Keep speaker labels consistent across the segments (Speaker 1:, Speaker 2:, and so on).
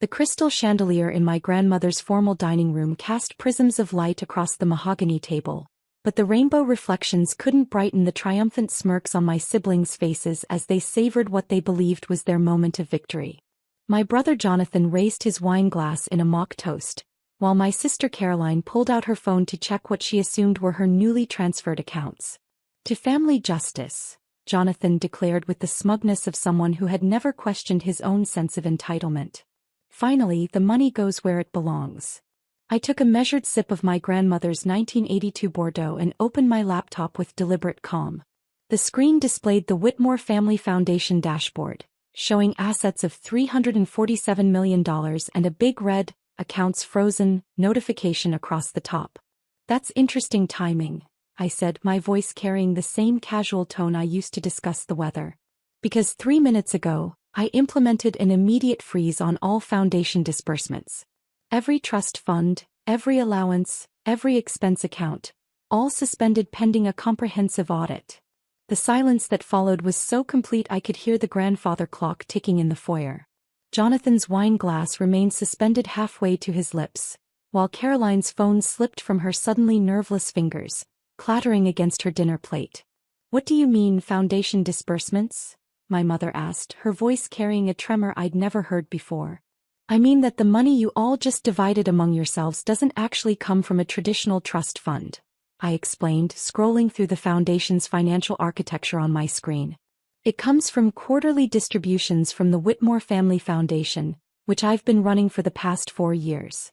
Speaker 1: The crystal chandelier in my grandmother's formal dining room cast prisms of light across the mahogany table, but the rainbow reflections couldn't brighten the triumphant smirks on my siblings' faces as they savored what they believed was their moment of victory. My brother Jonathan raised his wine glass in a mock toast, while my sister Caroline pulled out her phone to check what she assumed were her newly transferred accounts. "To family justice," Jonathan declared with the smugness of someone who had never questioned his own sense of entitlement. "Finally, the money goes where it belongs." I took a measured sip of my grandmother's 1982 Bordeaux and opened my laptop with deliberate calm. The screen displayed the Whitmore Family Foundation dashboard, showing assets of $347 million and a big red, "Accounts frozen," notification across the top. "That's interesting timing," I said, my voice carrying the same casual tone I used to discuss the weather. "Because 3 minutes ago, I implemented an immediate freeze on all foundation disbursements. Every trust fund, every allowance, every expense account, all suspended pending a comprehensive audit." The silence that followed was so complete I could hear the grandfather clock ticking in the foyer. Jonathan's wine glass remained suspended halfway to his lips, while Caroline's phone slipped from her suddenly nerveless fingers, clattering against her dinner plate. "What do you mean, foundation disbursements?" my mother asked, her voice carrying a tremor I'd never heard before. "I mean that the money you all just divided among yourselves doesn't actually come from a traditional trust fund," I explained, scrolling through the foundation's financial architecture on my screen. "It comes from quarterly distributions from the Whitmore Family Foundation, which I've been running for the past 4 years."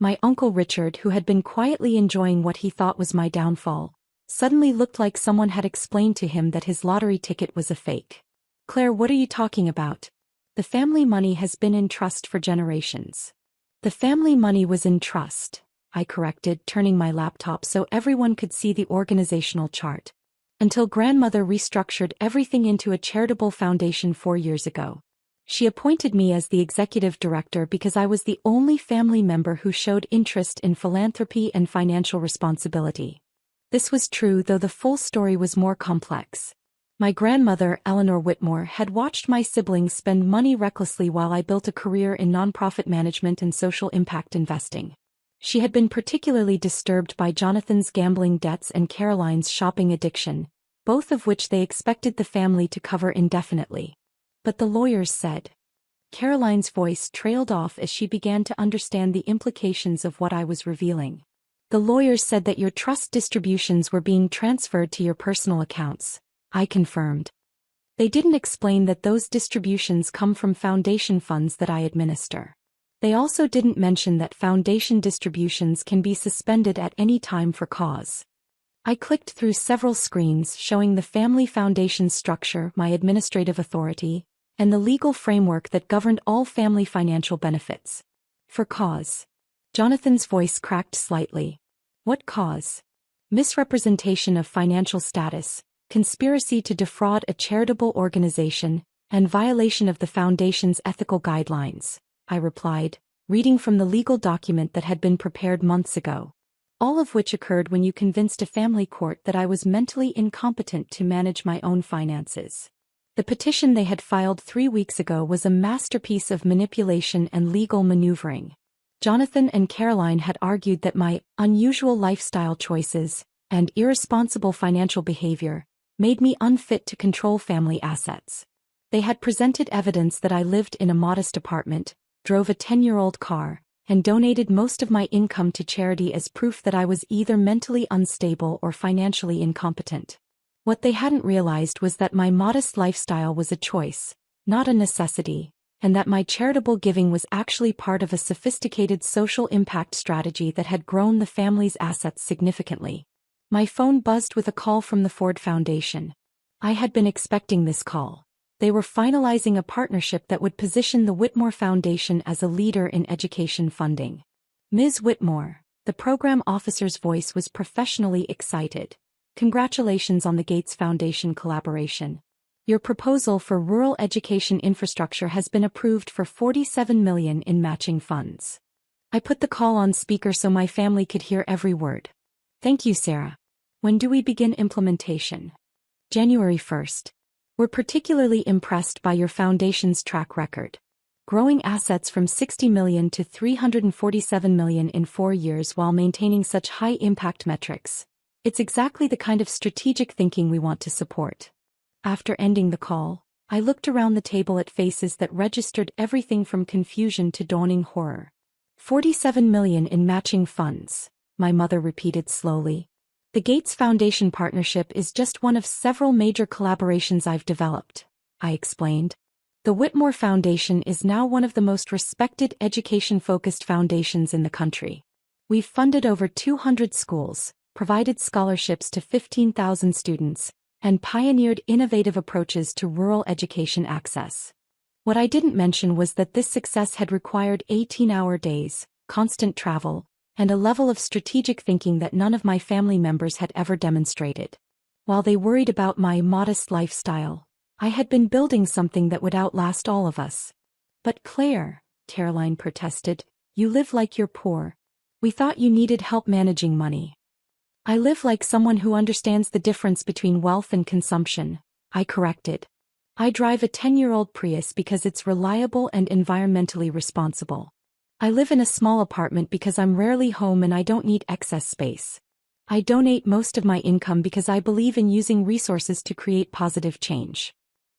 Speaker 1: My Uncle Richard, who had been quietly enjoying what he thought was my downfall, suddenly looked like someone had explained to him that his lottery ticket was a fake. "Claire, what are you talking about? The family money has been in trust for generations." "The family money was in trust," I corrected, turning my laptop so everyone could see the organizational chart, "until grandmother restructured everything into a charitable foundation 4 years ago. She appointed me as the executive director because I was the only family member who showed interest in philanthropy and financial responsibility." This was true, though the full story was more complex. My grandmother, Eleanor Whitmore, had watched my siblings spend money recklessly while I built a career in nonprofit management and social impact investing. She had been particularly disturbed by Jonathan's gambling debts and Caroline's shopping addiction, both of which they expected the family to cover indefinitely. "But the lawyers said..." Caroline's voice trailed off as she began to understand the implications of what I was revealing. "The lawyers said that your trust distributions were being transferred to your personal accounts," I confirmed. "They didn't explain that those distributions come from foundation funds that I administer. They also didn't mention that foundation distributions can be suspended at any time for cause." I clicked through several screens showing the family foundation's structure, my administrative authority, and the legal framework that governed all family financial benefits. "For cause." Jonathan's voice cracked slightly. "What cause?" "Misrepresentation of financial status, conspiracy to defraud a charitable organization, and violation of the foundation's ethical guidelines," I replied, reading from the legal document that had been prepared months ago. "All of which occurred when you convinced a family court that I was mentally incompetent to manage my own finances." The petition they had filed 3 weeks ago was a masterpiece of manipulation and legal maneuvering. Jonathan and Caroline had argued that my unusual lifestyle choices and irresponsible financial behavior made me unfit to control family assets. They had presented evidence that I lived in a modest apartment, drove a 10-year-old car, and donated most of my income to charity as proof that I was either mentally unstable or financially incompetent. What they hadn't realized was that my modest lifestyle was a choice, not a necessity, and that my charitable giving was actually part of a sophisticated social impact strategy that had grown the family's assets significantly. My phone buzzed with a call from the Ford Foundation. I had been expecting this call. They were finalizing a partnership that would position the Whitmore Foundation as a leader in education funding. "Ms. Whitmore," the program officer's voice was professionally excited. "Congratulations on the Gates Foundation collaboration. Your proposal for rural education infrastructure has been approved for $47 million in matching funds." I put the call on speaker so my family could hear every word. "Thank you, Sarah. When do we begin implementation?" "January 1st. We're particularly impressed by your foundation's track record. growing assets from 60 million to 347 million in 4 years while maintaining such high impact metrics. It's exactly the kind of strategic thinking we want to support. After ending the call, I looked around the table at faces that registered everything from confusion to dawning horror. 47 million in matching funds, my mother repeated slowly. The Gates Foundation partnership is just one of several major collaborations I've developed, I explained. The Whitmore Foundation is now one of the most respected education-focused foundations in the country. We've funded over 200 schools, provided scholarships to 15,000 students, and pioneered innovative approaches to rural education access. What I didn't mention was that this success had required 18-hour days, constant travel, and a level of strategic thinking that none of my family members had ever demonstrated. While they worried about my modest lifestyle, I had been building something that would outlast all of us. But Claire, Caroline protested, you live like you're poor. We thought you needed help managing money. I live like someone who understands the difference between wealth and consumption, I corrected. I drive a 10-year-old Prius because it's reliable and environmentally responsible. I live in a small apartment because I'm rarely home and I don't need excess space. I donate most of my income because I believe in using resources to create positive change.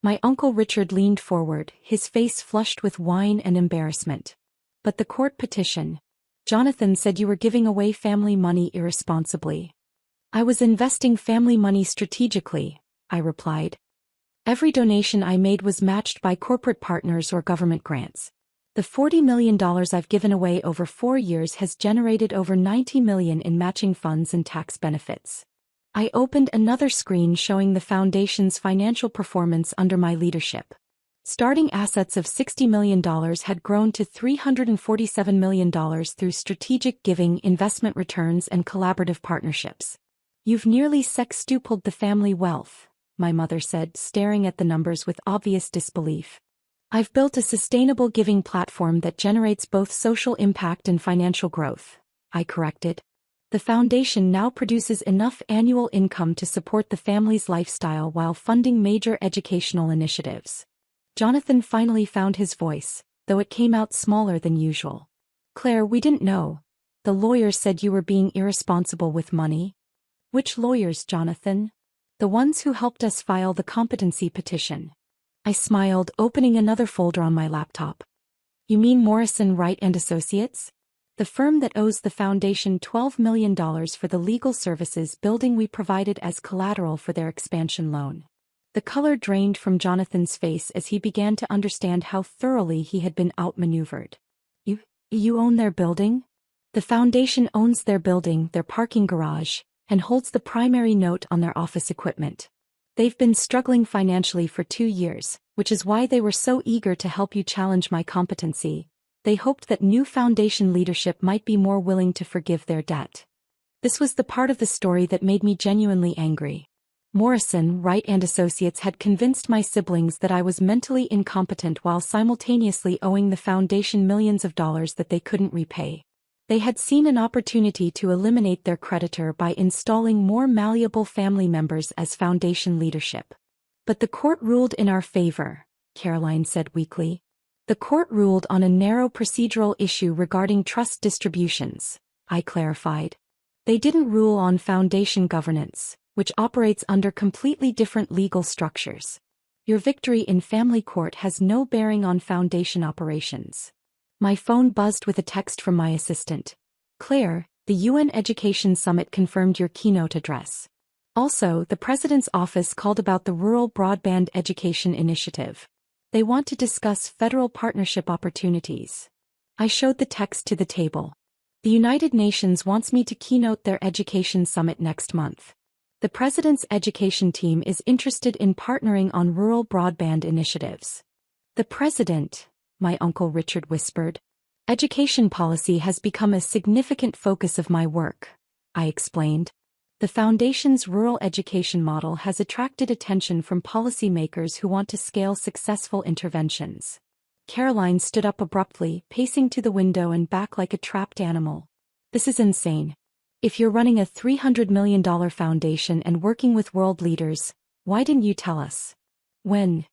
Speaker 1: My Uncle Richard leaned forward, his face flushed with wine and embarrassment. But the court petition. Jonathan said you were giving away family money irresponsibly. I was investing family money strategically, I replied. Every donation I made was matched by corporate partners or government grants. The $40 million I've given away over 4 years has generated over 90 million in matching funds and tax benefits. I opened another screen showing the foundation's financial performance under my leadership. Starting assets of $60 million had grown to $347 million through strategic giving, investment returns, and collaborative partnerships. You've nearly sextupled the family wealth, my mother said, staring at the numbers with obvious disbelief. I've built a sustainable giving platform that generates both social impact and financial growth, I corrected. The foundation now produces enough annual income to support the family's lifestyle while funding major educational initiatives. Jonathan finally found his voice, though it came out smaller than usual. Claire, we didn't know. The lawyers said you were being irresponsible with money. Which lawyers, Jonathan? The ones who helped us file the competency petition. I smiled, opening another folder on my laptop. You mean Morrison, Wright and Associates? The firm that owes the foundation $12 million for the legal services building we provided as collateral for their expansion loan. The color drained from Jonathan's face as he began to understand how thoroughly he had been outmaneuvered. You own their building? The foundation owns their building, their parking garage, and holds the primary note on their office equipment. They've been struggling financially for 2 years, which is why they were so eager to help you challenge my competency. They hoped that new foundation leadership might be more willing to forgive their debt. This was the part of the story that made me genuinely angry. Morrison, Wright and Associates had convinced my siblings that I was mentally incompetent while simultaneously owing the foundation millions of dollars that they couldn't repay. They had seen an opportunity to eliminate their creditor by installing more malleable family members as foundation leadership. But the court ruled in our favor, Caroline said weakly. The court ruled on a narrow procedural issue regarding trust distributions, I clarified. They didn't rule on foundation governance, which operates under completely different legal structures. Your victory in family court has no bearing on foundation operations. My phone buzzed with a text from my assistant. Claire, the UN Education Summit confirmed your keynote address. Also, the President's office called about the Rural Broadband Education Initiative. They want to discuss federal partnership opportunities. I showed the text to the table. The United Nations wants me to keynote their education summit next month. The President's education team is interested in partnering on rural broadband initiatives. The President, my Uncle Richard whispered. Education policy has become a significant focus of my work, I explained. The Foundation's rural education model has attracted attention from policymakers who want to scale successful interventions. Caroline stood up abruptly, pacing to the window and back like a trapped animal. This is insane. If you're running a $300 million foundation and working with world leaders, why didn't you tell us? When?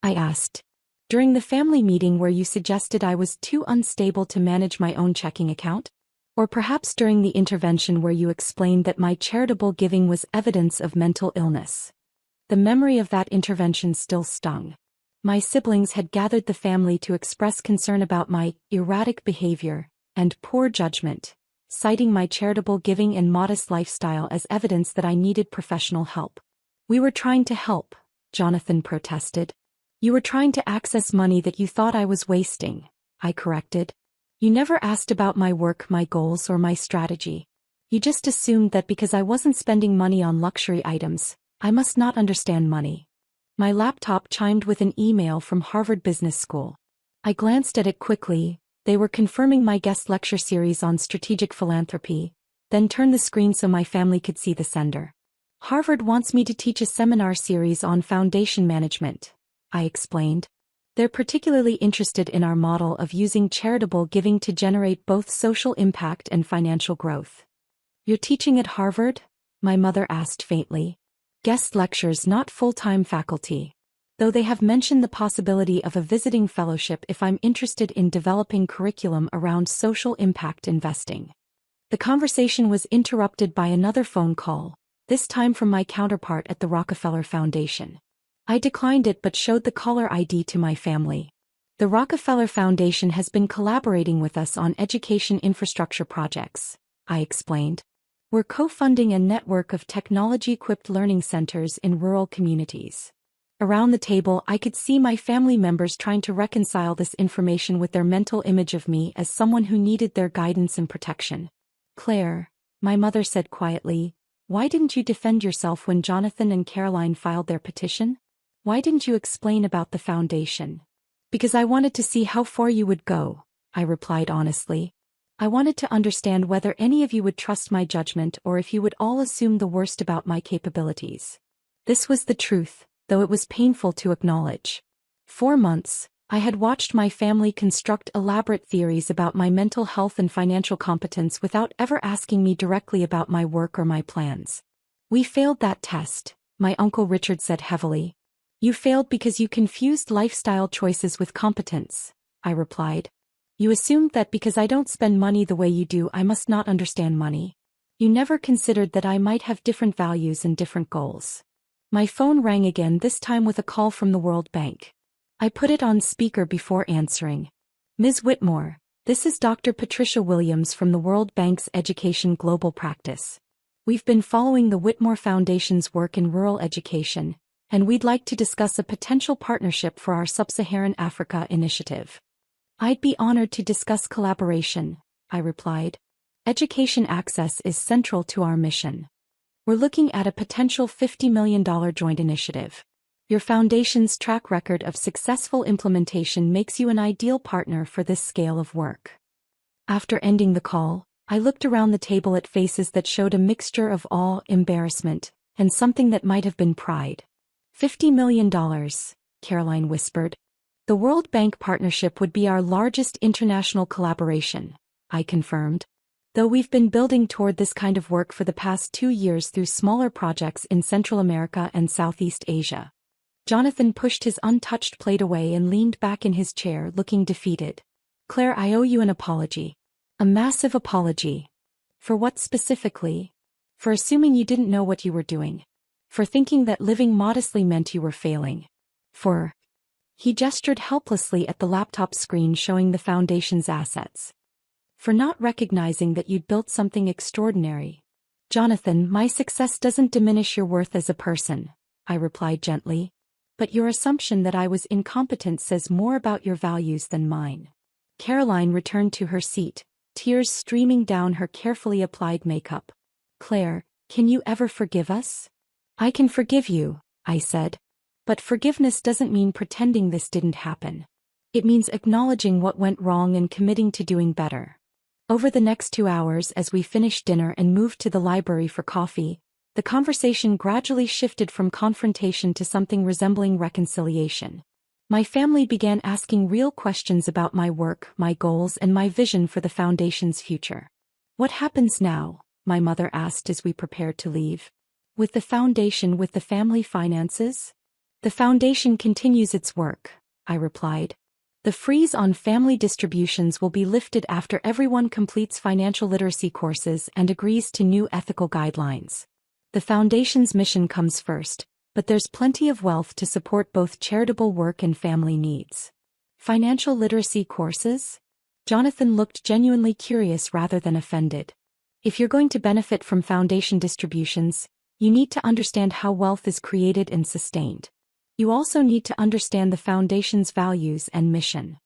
Speaker 1: I asked. During the family meeting where you suggested I was too unstable to manage my own checking account? Or perhaps during the intervention where you explained that my charitable giving was evidence of mental illness? The memory of that intervention still stung. My siblings had gathered the family to express concern about my erratic behavior and poor judgment, citing my charitable giving and modest lifestyle as evidence that I needed professional help. We were trying to help, Jonathan protested. You were trying to access money that you thought I was wasting, I corrected. You never asked about my work, my goals, or my strategy. You just assumed that because I wasn't spending money on luxury items, I must not understand money. My laptop chimed with an email from Harvard Business School. I glanced at it quickly. They were confirming my guest lecture series on strategic philanthropy, then turned the screen so my family could see the sender. Harvard wants me to teach a seminar series on foundation management, I explained. They're particularly interested in our model of using charitable giving to generate both social impact and financial growth. You're teaching at Harvard? My mother asked faintly. Guest lectures, not full-time faculty. Though they have mentioned the possibility of a visiting fellowship if I'm interested in developing curriculum around social impact investing. The conversation was interrupted by another phone call, this time from my counterpart at the Rockefeller Foundation. I declined it but showed the caller ID to my family. The Rockefeller Foundation has been collaborating with us on education infrastructure projects, I explained. We're co-funding a network of technology-equipped learning centers in rural communities. Around the table, I could see my family members trying to reconcile this information with their mental image of me as someone who needed their guidance and protection. Claire, my mother said quietly, why didn't you defend yourself when Jonathan and Caroline filed their petition? Why didn't you explain about the foundation? Because I wanted to see how far you would go, I replied honestly. I wanted to understand whether any of you would trust my judgment or if you would all assume the worst about my capabilities. This was the truth, though it was painful to acknowledge. 4 months, I had watched my family construct elaborate theories about my mental health and financial competence without ever asking me directly about my work or my plans. We failed that test, my Uncle Richard said heavily. You failed because you confused lifestyle choices with competence, I replied. You assumed that because I don't spend money the way you do, I must not understand money. You never considered that I might have different values and different goals. My phone rang again, this time with a call from the World Bank. I put it on speaker before answering. Ms. Whitmore, this is Dr. Patricia Williams from the World Bank's Education Global Practice. We've been following the Whitmore Foundation's work in rural education, and we'd like to discuss a potential partnership for our Sub-Saharan Africa initiative. I'd be honored to discuss collaboration, I replied. Education access is central to our mission. We're looking at a potential $50 million joint initiative. Your foundation's track record of successful implementation makes you an ideal partner for this scale of work. After ending the call, I looked around the table at faces that showed a mixture of awe, embarrassment, and something that might have been pride. $50 million, Caroline whispered. The World Bank partnership would be our largest international collaboration, I confirmed. Though we've been building toward this kind of work for the past 2 years through smaller projects in Central America and Southeast Asia. Jonathan pushed his untouched plate away and leaned back in his chair, looking defeated. Claire, I owe you an apology. A massive apology. For what specifically? For assuming you didn't know what you were doing. For thinking that living modestly meant you were failing. He gestured helplessly at the laptop screen showing the foundation's assets. For not recognizing that you'd built something extraordinary. Jonathan, my success doesn't diminish your worth as a person, I replied gently. But your assumption that I was incompetent says more about your values than mine. Caroline returned to her seat, tears streaming down her carefully applied makeup. Claire, can you ever forgive us? I can forgive you, I said. But forgiveness doesn't mean pretending this didn't happen. It means acknowledging what went wrong and committing to doing better. Over the next 2 hours, as we finished dinner and moved to the library for coffee, the conversation gradually shifted from confrontation to something resembling reconciliation. My family began asking real questions about my work, my goals, and my vision for the foundation's future. What happens now? My mother asked as we prepared to leave. With the foundation, with the family finances? The foundation continues its work, I replied. The freeze on family distributions will be lifted after everyone completes financial literacy courses and agrees to new ethical guidelines. The Foundation's mission comes first, but there's plenty of wealth to support both charitable work and family needs. Financial literacy courses? Jonathan looked genuinely curious rather than offended. If you're going to benefit from Foundation distributions, you need to understand how wealth is created and sustained. You also need to understand the Foundation's values and mission.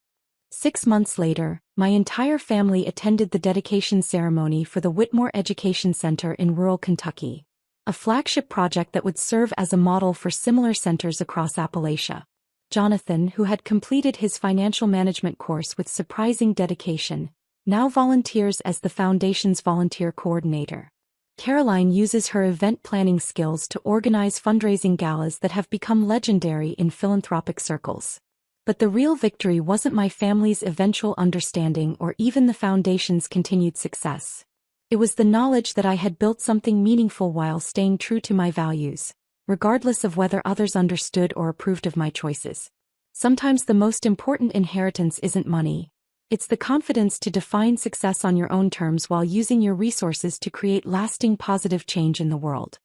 Speaker 1: 6 months later, my entire family attended the dedication ceremony for the Whitmore Education Center in rural Kentucky, a flagship project that would serve as a model for similar centers across Appalachia. Jonathan, who had completed his financial management course with surprising dedication, now volunteers as the Foundation's volunteer coordinator. Caroline uses her event planning skills to organize fundraising galas that have become legendary in philanthropic circles. But the real victory wasn't my family's eventual understanding or even the Foundation's continued success. It was the knowledge that I had built something meaningful while staying true to my values, regardless of whether others understood or approved of my choices. Sometimes the most important inheritance isn't money. It's the confidence to define success on your own terms while using your resources to create lasting positive change in the world.